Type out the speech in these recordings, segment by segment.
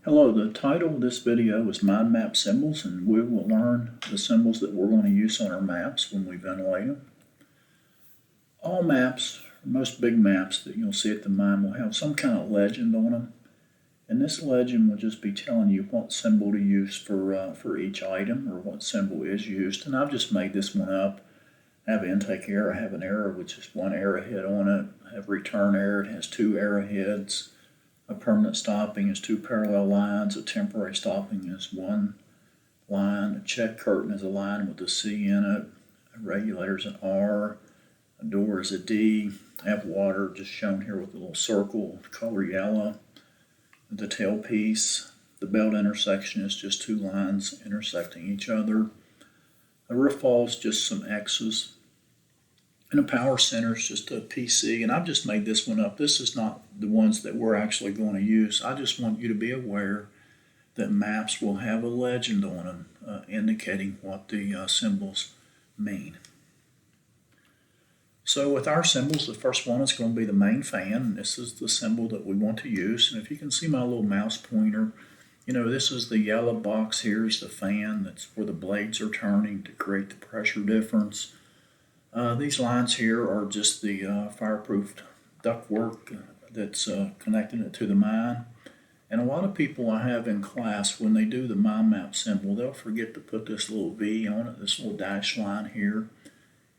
Hello, the title of this video is Mind Map Symbols, and we will learn the symbols that we're going to use on our maps when we ventilate them. All maps, most big maps that you'll see at the mine, will have some kind of legend on them. And this legend will just be telling you what symbol to use for each item, or what symbol is used. And I've just made this one up. I have intake arrow, I have an arrow with just one arrowhead on it. I have return arrow, it has two arrowheads. A permanent stopping is two parallel lines. A temporary stopping is one line. A check curtain is a line with a C in it. A regulator is an R. A door is a D. I have water just shown here with a little circle, color yellow. The tailpiece, the belt intersection is just two lines intersecting each other. A roof wall is just some X's. And a power center is just a PC, and I've just made this one up. This is not the ones that we're actually going to use. I just want you to be aware that maps will have a legend on them indicating what the symbols mean. So with our symbols, the first one is going to be the main fan. This is the symbol that we want to use. And if you can see my little mouse pointer, this is the yellow box here is the fan. That's where the blades are turning to create the pressure difference. These lines here are just the fireproof ductwork that's connecting it to the mine. And a lot of people I have in class, when they do the mind map symbol, they'll forget to put this little V on it, this little dash line here.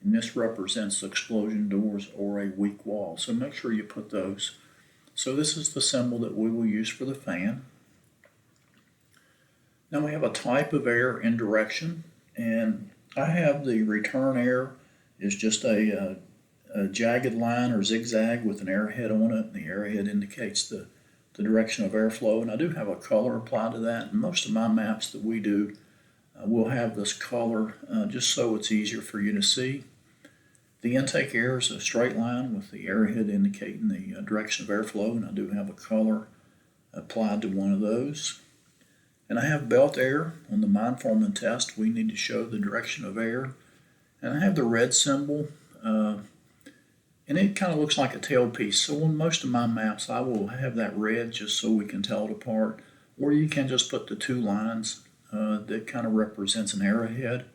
And this represents explosion doors or a weak wall. So make sure you put those. So this is the symbol that we will use for the fan. Now we have a type of air in direction, and I have the return air is just a jagged line or zigzag with an arrowhead on it. The arrowhead indicates the direction of airflow, and I do have a color applied to that. And most of my maps that we do will have this color just so it's easier for you to see. The intake air is a straight line with the arrowhead indicating the direction of airflow, and I do have a color applied to one of those. And I have belt air. On the mine foreman test, we need to show the direction of air. And I have the red symbol, and it kind of looks like a tailpiece. So on most of my maps, I will have that red just so we can tell it apart. Or you can just put the two lines that kind of represents an arrowhead.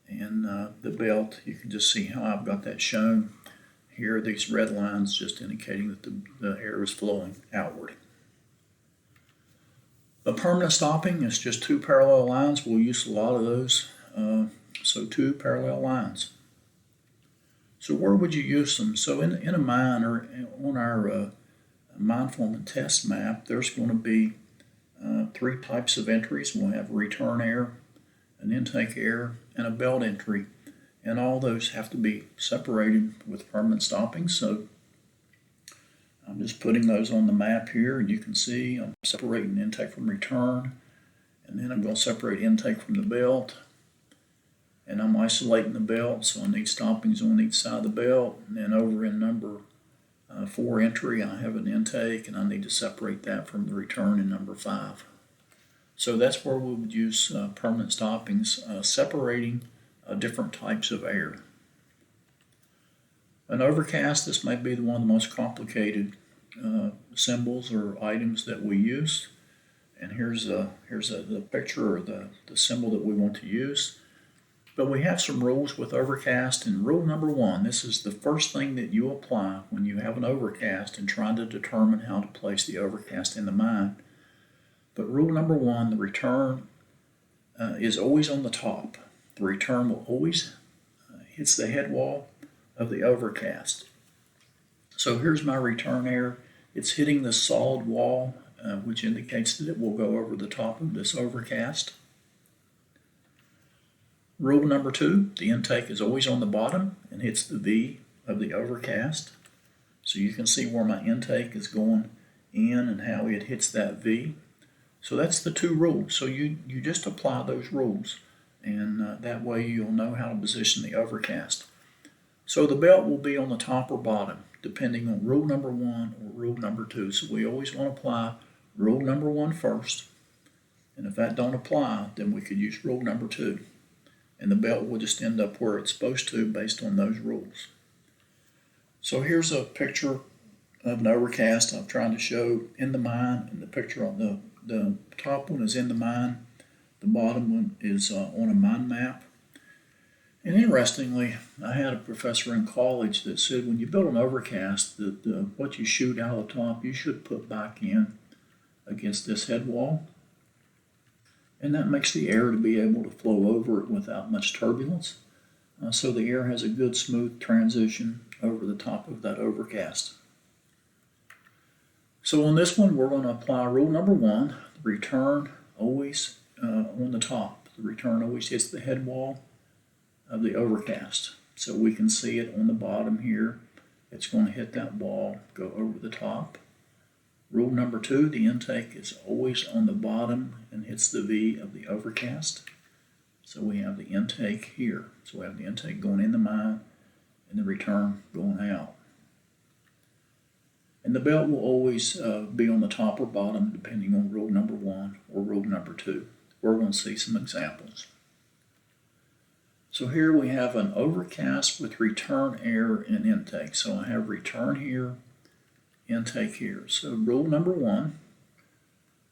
And the belt, you can just see how I've got that shown. Here, these red lines just indicating that the air is flowing outward. A permanent stopping is just two parallel lines. We'll use a lot of those. So two parallel lines. So where would you use them? So in a mine or on our mine foreman test map, there's going to be three types of entries. We'll have return air, an intake air, and a belt entry. And all those have to be separated with permanent stopping. So I'm just putting those on the map here, and you can see I'm separating intake from return, and then I'm going to separate intake from the belt. And I'm isolating the belt, so I need stoppings on each side of the belt. And then over in number 4 entry, I have an intake, and I need to separate that from the return in number 5. So that's where we would use permanent stoppings, separating different types of air. An overcast, this may be one of the most complicated symbols or items that we use. And here's the picture or the symbol that we want to use. But we have some rules with overcast, and rule number 1, this is the first thing that you apply when you have an overcast and trying to determine how to place the overcast in the mine. But rule number 1, the return is always on the top. The return will always hits the head wall of the overcast. So here's my return air. It's hitting the solid wall, which indicates that it will go over the top of this overcast. Rule number 2, the intake is always on the bottom and hits the V of the overcast. So you can see where my intake is going in and how it hits that V. So that's the 2 rules. So you just apply those rules, and that way you'll know how to position the overcast. So the belt will be on the top or bottom, depending on rule number 1 or rule number 2. So we always want to apply rule number 1 first. And if that don't apply, then we could use rule number 2. And the belt will just end up where it's supposed to based on those rules. So here's a picture of an overcast I'm trying to show in the mine, and the picture on the The top one is in the mine. The bottom one is on a mind map. And interestingly, I had a professor in college that said when you build an overcast, that what you shoot out of the top, you should put back in against this head wall. And that makes the air to be able to flow over it without much turbulence. So the air has a good smooth transition over the top of that overcast. So on this one, we're going to apply rule number 1, the return always on the top. The return always hits the head wall of the overcast. So we can see it on the bottom here. It's going to hit that wall, go over the top. Rule number 2, the intake is always on the bottom and hits the V of the overcast. So we have the intake here. So we have the intake going in the mine and the return going out. And the belt will always be on the top or bottom depending on rule number 1 or rule number 2. We're going to see some examples. So here we have an overcast with return air and intake. So I have return here, intake here. So rule number 1,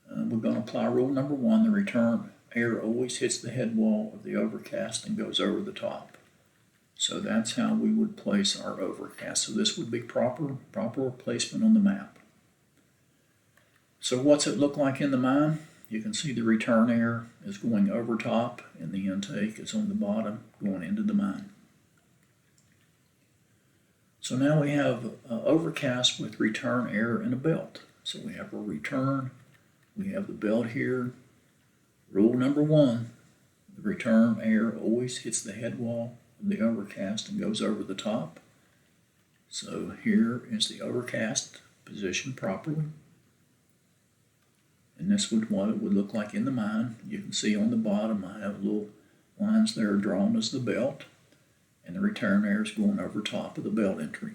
we're going to apply rule number 1. The return air always hits the head wall of the overcast and goes over the top. So that's how we would place our overcast. So this would be proper placement on the map. So what's it look like in the mine? You can see the return air is going over top and the intake is on the bottom going into the mine. So now we have overcast with return air and a belt. So we have a return, we have the belt here. Rule number 1, the return air always hits the head wall of the overcast and goes over the top. So here is the overcast positioned properly. And this would what it would look like in the mine. You can see on the bottom I have little lines there drawn as the belt, and the return air is going over top of the belt entry.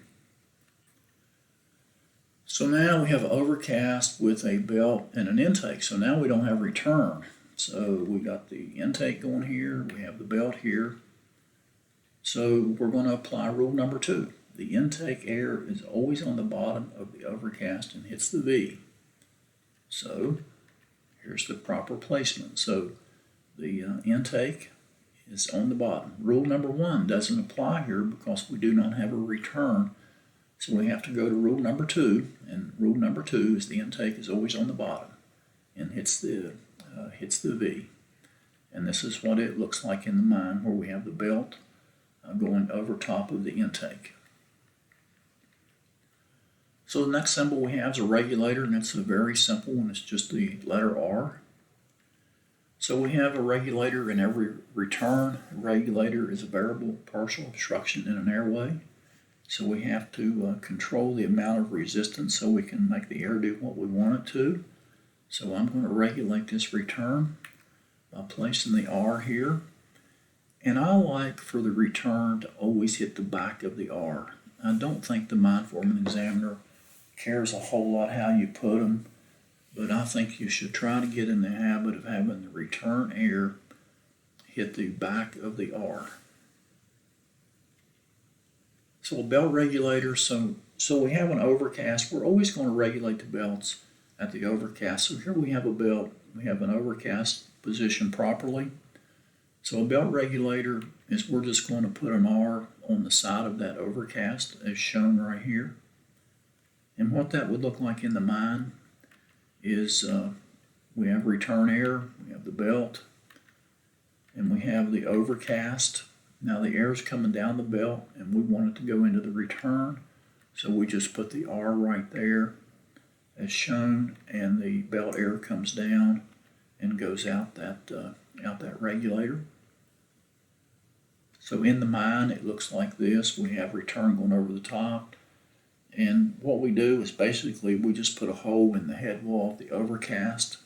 So now we have overcast with a belt and an intake. So now we don't have return. So we got the intake going here, we have the belt here. So we're going to apply rule number 2. The intake air is always on the bottom of the overcast and hits the V. So here's the proper placement. So the intake is on the bottom. Rule number 1 doesn't apply here because we do not have a return. So we have to go to rule number 2, and rule number 2 is the intake is always on the bottom and hits the V. And this is what it looks like in the mine where we have the belt going over top of the intake. So the next symbol we have is a regulator, and it's a very simple one. It's just the letter R. So we have a regulator in every return. A regulator is a variable partial obstruction in an airway. So we have to control the amount of resistance so we can make the air do what we want it to. So I'm going to regulate this return by placing the R here. And I like for the return to always hit the back of the R. I don't think the mine foreman examiner cares a whole lot how you put them, but I think you should try to get in the habit of having the return air hit the back of the R. So a belt regulator, so we have an overcast. We're always going to regulate the belts at the overcast. So here we have a belt, we have an overcast positioned properly. So a belt regulator is we're just going to put an R on the side of that overcast as shown right here. And what that would look like in the mine is we have return air, we have the belt, and we have the overcast. Now the air is coming down the belt and we want it to go into the return. So we just put the R right there as shown, and the belt air comes down and goes out that regulator. So in the mine it looks like this. We have return going over the top. And what we do is basically we just put a hole in the head wall of the overcast,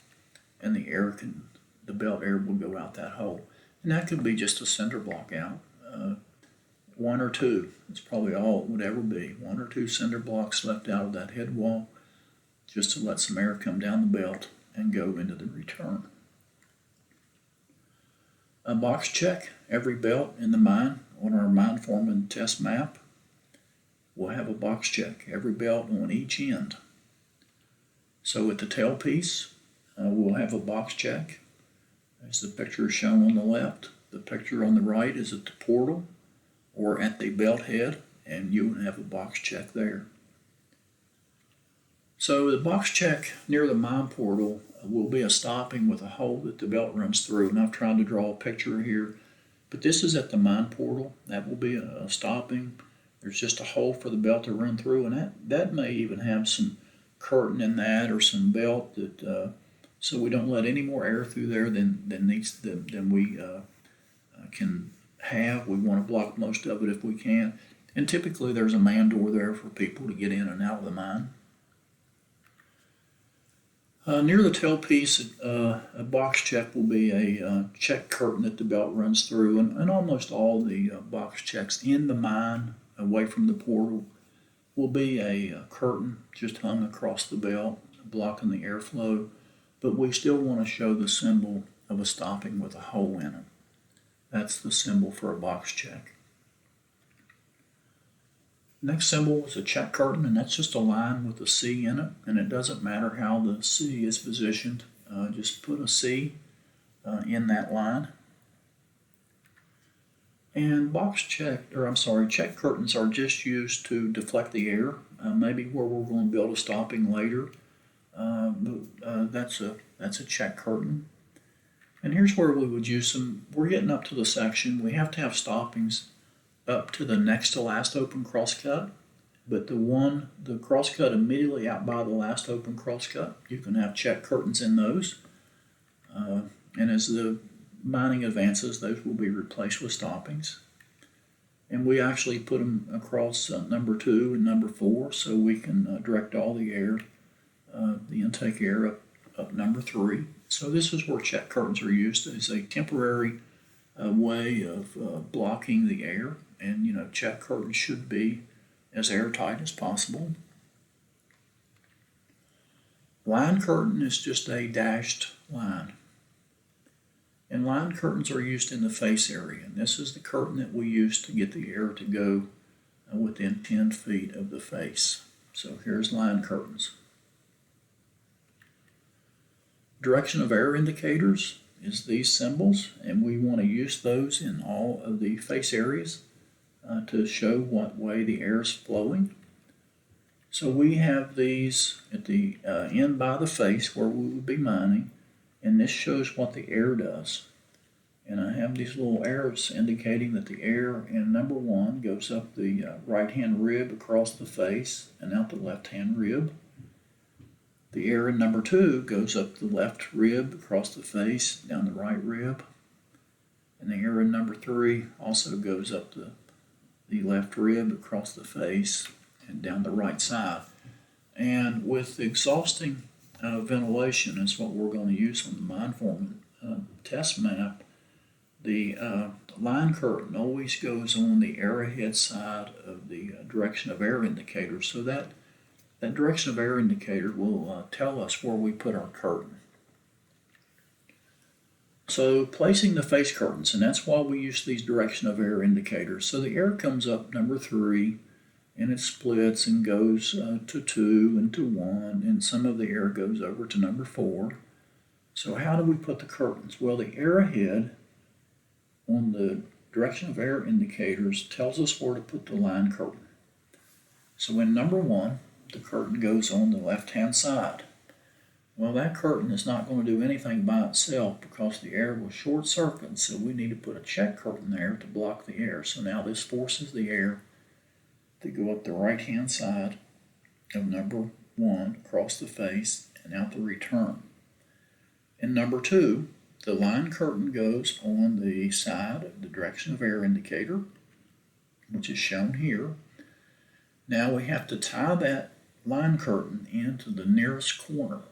and the belt air will go out that hole. And that could be just a cinder block out, 1 or 2. It's probably all it would ever be. 1 or 2 cinder blocks left out of that head wall just to let some air come down the belt and go into the return. A box check every belt in the mine on our mine foreman test map. We'll have a box check every belt on each end. So at the tailpiece, we'll have a box check, as the picture is shown on the left. The picture on the right is at the portal or at the belt head, and you will have a box check there. So the box check near the mine portal will be a stopping with a hole that the belt runs through, and I've tried to draw a picture here, but this is at the mine portal. That will be a stopping. There's just a hole for the belt to run through, and that may even have some curtain in that or some belt that so we don't let any more air through there than we can have. We want to block most of it if we can, and typically there's a man door there for people to get in and out of the mine. Near the tailpiece, a box check will be a check curtain that the belt runs through, and almost all the box checks in the mine away from the portal will be a curtain just hung across the belt, blocking the airflow, but we still want to show the symbol of a stopping with a hole in it. That's the symbol for a box check. Next symbol is a check curtain, and that's just a line with a C in it, and it doesn't matter how the C is positioned. Just put a C in that line. And check curtains are just used to deflect the air, maybe where we're going to build a stopping later. That's a check curtain. And here's where we would use them. We're getting up to the section. We have to have stoppings up to the next to last open crosscut, but the crosscut immediately out by the last open crosscut, you can have check curtains in those. And as the mining advances, those will be replaced with stoppings. And we actually put them across number 2 and number 4 so we can direct all the air, the intake air up number 3. So this is where check curtains are used as a temporary way of blocking the air. And check curtains should be as airtight as possible. Line curtain is just a dashed line. And line curtains are used in the face area. And this is the curtain that we use to get the air to go within 10 feet of the face. So here's line curtains. Direction of air indicators is these symbols, and we want to use those in all of the face areas to show what way the air is flowing. So we have these at the end by the face where we would be mining, and this shows what the air does. And I have these little arrows indicating that the air in number 1 goes up the right-hand rib across the face and out the left-hand rib. The air in number 2 goes up the left rib across the face, down the right rib. And the air in number 3 also goes up the left rib across the face and down the right side. And with exhausting ventilation is what we're going to use on the Mineform test map. The line curtain always goes on the arrowhead side of the direction of air indicator, so that direction of air indicator will tell us where we put our curtain. So placing the face curtains, and that's why we use these direction of air indicators. So the air comes up number 3, and it splits and goes to 2 and to 1, and some of the air goes over to number 4. So how do we put the curtains? Well, the arrowhead on the direction of air indicators tells us where to put the line curtain. So in number 1, the curtain goes on the left-hand side. Well, that curtain is not going to do anything by itself because the air will short circuit, so we need to put a check curtain there to block the air. So now this forces the air to go up the right-hand side of number 1 across the face and out the return. In number 2, the line curtain goes on the side of the direction of air indicator, which is shown here. Now we have to tie that line curtain into the nearest corner,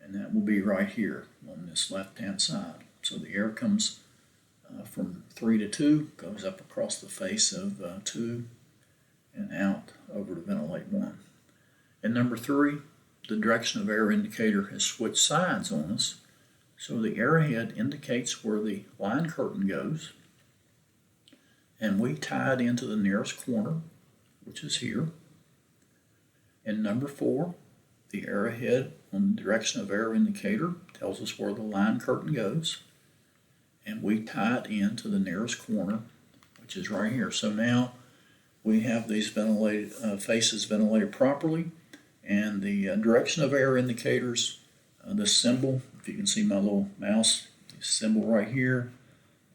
and that will be right here on this left-hand side. So the air comes from 3 to 2, goes up across the face of 2, and out over to ventilate 1. And number 3, the direction of air indicator has switched sides on us, so the arrowhead indicates where the line curtain goes, and we tie it into the nearest corner, which is here. And number 4, the arrowhead on the direction of air indicator tells us where the line curtain goes, and we tie it into the nearest corner, which is right here. So now we have these ventilated faces ventilated properly, and the direction of air indicators, this symbol, if you can see my little mouse symbol right here,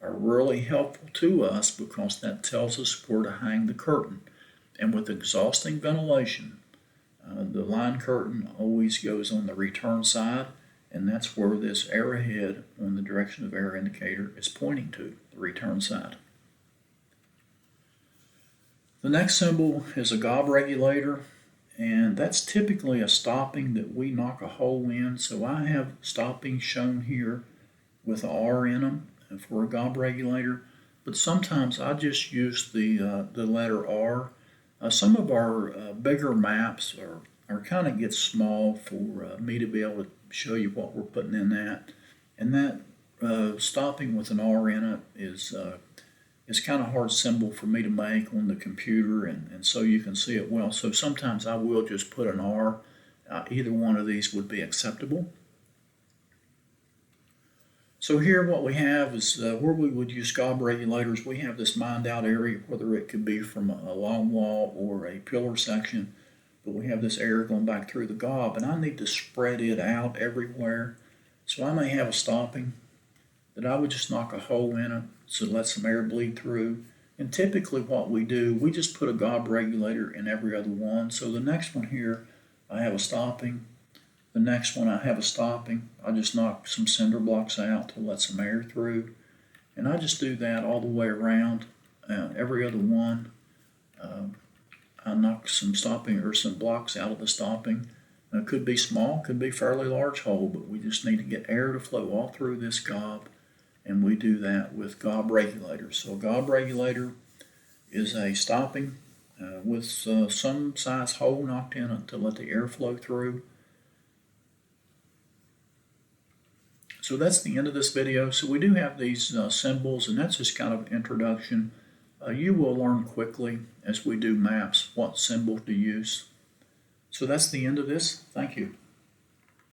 are really helpful to us because that tells us where to hang the curtain. And with exhausting ventilation, the line curtain always goes on the return side, and that's where this arrowhead on the direction of air indicator is pointing to, the return side. The next symbol is a gob regulator, and that's typically a stopping that we knock a hole in. So I have stoppings shown here with an R in them for a gob regulator, but sometimes I just use the letter R. Some of our bigger maps are kind of get small for me to be able to show you what we're putting in that, and that stopping with an R in it is kind of hard symbol for me to make on the computer, and so you can see it well. So sometimes I will just put an R. Either one of these would be acceptable. So here what we have is where we would use gob regulators. We have this mined out area, whether it could be from a long wall or a pillar section, but we have this air going back through the gob, and I need to spread it out everywhere. So I may have a stopping that I would just knock a hole in it so let some air bleed through. And typically what we do, we just put a gob regulator in every other one. So the next one here, I have a stopping. The next one I have a stopping. I just knock some cinder blocks out to let some air through. And I just do that all the way around. Every other one, I knock some stopping or some blocks out of the stopping. It could be small, could be fairly large hole, but we just need to get air to flow all through this gob. And we do that with gob regulators. So a gob regulator is a stopping with some size hole knocked in it to let the air flow through. So that's the end of this video. So we do have these symbols, and that's just kind of an introduction. You will learn quickly as we do maps what symbol to use. So that's the end of this. Thank you.